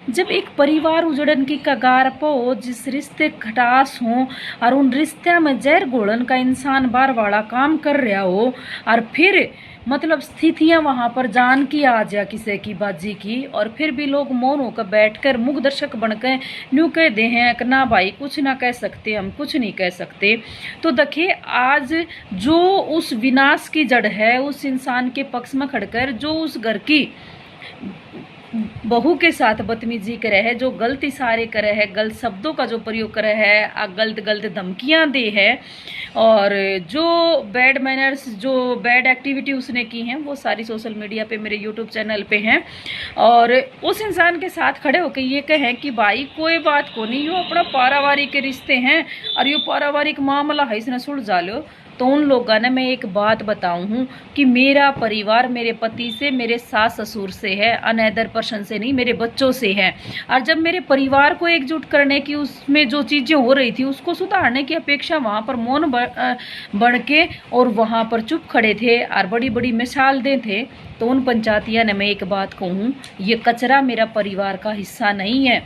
जब एक परिवार उजड़न की कगार पर हो, जिस रिश्ते खटास हो और उन रिश्ते में जहर घोड़न का इंसान बार वाला काम कर रहा हो, और फिर मतलब स्थितियां वहां पर जान की आ जा किसी की बाजी की, और फिर भी लोग मौन होकर बैठकर मुख दर्शक बनकर न्यू कह दे हैं कि ना भाई कुछ ना कह सकते, हम कुछ नहीं कह सकते। तो देखिए आज जो उस विनाश की जड़ है, उस इंसान के पक्ष में खड़कर जो उस घर की बहू के साथ बदतमीजी करे है, जो गलत इशारे करे है, गलत शब्दों का जो प्रयोग करे है, गलत गलत धमकियां दे है, और जो बैड मैनर्स, जो बैड एक्टिविटी उसने की हैं, वो सारी सोशल मीडिया पे, मेरे यूट्यूब चैनल पे हैं। और उस इंसान के साथ खड़े होकर ये कहें कि भाई कोई बात को नहीं, यो अपना पारिवारिक के रिश्ते हैं और यो पारिवारिक मामला है, इसने सुलझा लो। तो उन लोगों ने, मैं एक बात बताऊं हूँ कि मेरा परिवार मेरे पति से, मेरे सास ससुर से है, अनअदर पर्सन से नहीं, मेरे बच्चों से है। और जब मेरे परिवार को एकजुट करने की, उसमें जो चीज़ें हो रही थी उसको सुधारने की अपेक्षा वहाँ पर मौन बढ़ के और वहाँ पर चुप खड़े थे और बड़ी बड़ी मिसाल दे थे। तो उन पंचायतिया ने, मैं एक बात कहूँ, ये कचरा मेरा परिवार का हिस्सा नहीं है।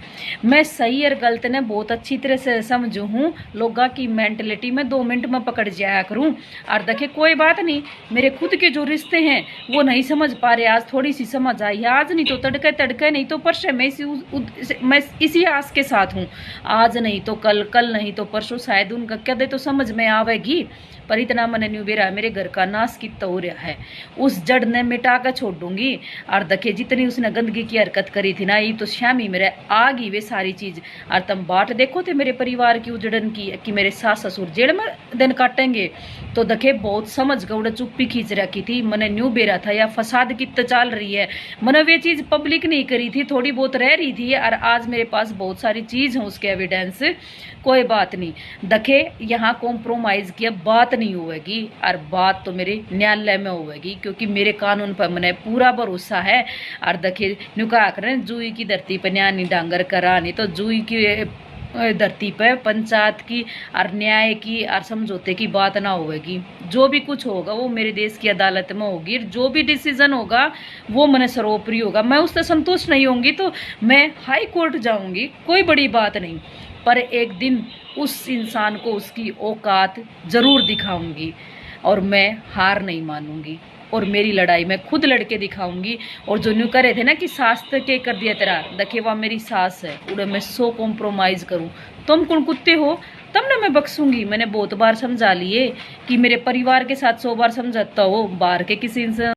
मैं सही और गलत ने बहुत अच्छी तरह से समझू हूँ, लोगों की मेंटलिटी में 2 मिनट में पकड़ जाया करूँ। और देखे कोई बात नहीं, मेरे खुद के जो रिश्ते हैं वो नहीं समझ पा रहे, आज थोड़ी सी समझ आई है, आज नहीं तो तड़के तड़के, नहीं तो परसों। मैं इसी आस के साथ हूँ, आज नहीं तो कल, कल नहीं तो परसों, शायद उनका कदे तो समझ में आवेगी। पर इतना मन नहीं बेरा, मेरे घर का नाश कितना हो रहा है, उस जड़ ने मिटा कर छोड़ दूंगी। और देखिए जितनी उसने गंदगी की हरकत करी थी ना, ये तो श्यामी मेरे आ गई वे सारी चीज। और तुम बाट देखो थे मेरे परिवार की उजड़न की, कि मेरे सास ससुर जेल में दिन काटेंगे। तो देखे बहुत समझ गए, चुप्पी खींच रखी थी, मैंने न्यू बेरा था या फसाद कितना चल रही है, मैंने वे चीज पब्लिक नहीं करी थी, थोड़ी बहुत रह रही थी। और आज मेरे पास बहुत सारी चीज है उसके एविडेंस। कोई बात नहीं, देखे यहाँ कॉम्प्रोमाइज किया बात नहीं होगी, और बात तो मेरे न्यायालय में होगी, क्योंकि मेरे कानून पर मैंने पूरा भरोसा है। और देखे नुका करें, जुई की धरती पर न्याय नहीं डांगर करा, नहीं तो जुई की धरती पर पंचायत की और न्याय की और समझौते की बात ना होगी। जो भी कुछ होगा वो मेरे देश की अदालत में होगी, जो भी डिसीजन होगा वो मैंने सर्वोपरि होगा। मैं उससे संतुष्ट नहीं होंगी तो मैं हाई कोर्ट जाऊंगी, कोई बड़ी बात नहीं। पर एक दिन उस इंसान को उसकी औकात जरूर दिखाऊंगी, और मैं हार नहीं मानूंगी, और मेरी लड़ाई मैं खुद लड़के दिखाऊंगी। और जो न्यू करे थे ना कि सास के कर दिया तेरा, देखिए वह मेरी सास है, उड़े मैं 100 कॉम्प्रोमाइज करूं, तुम कौन कुत्ते हो, तब ना मैं बख्सूंगी। मैंने बहुत बार समझा लिए कि मेरे परिवार के साथ 100 बार समझाता हो, बाहर के किसी इंसान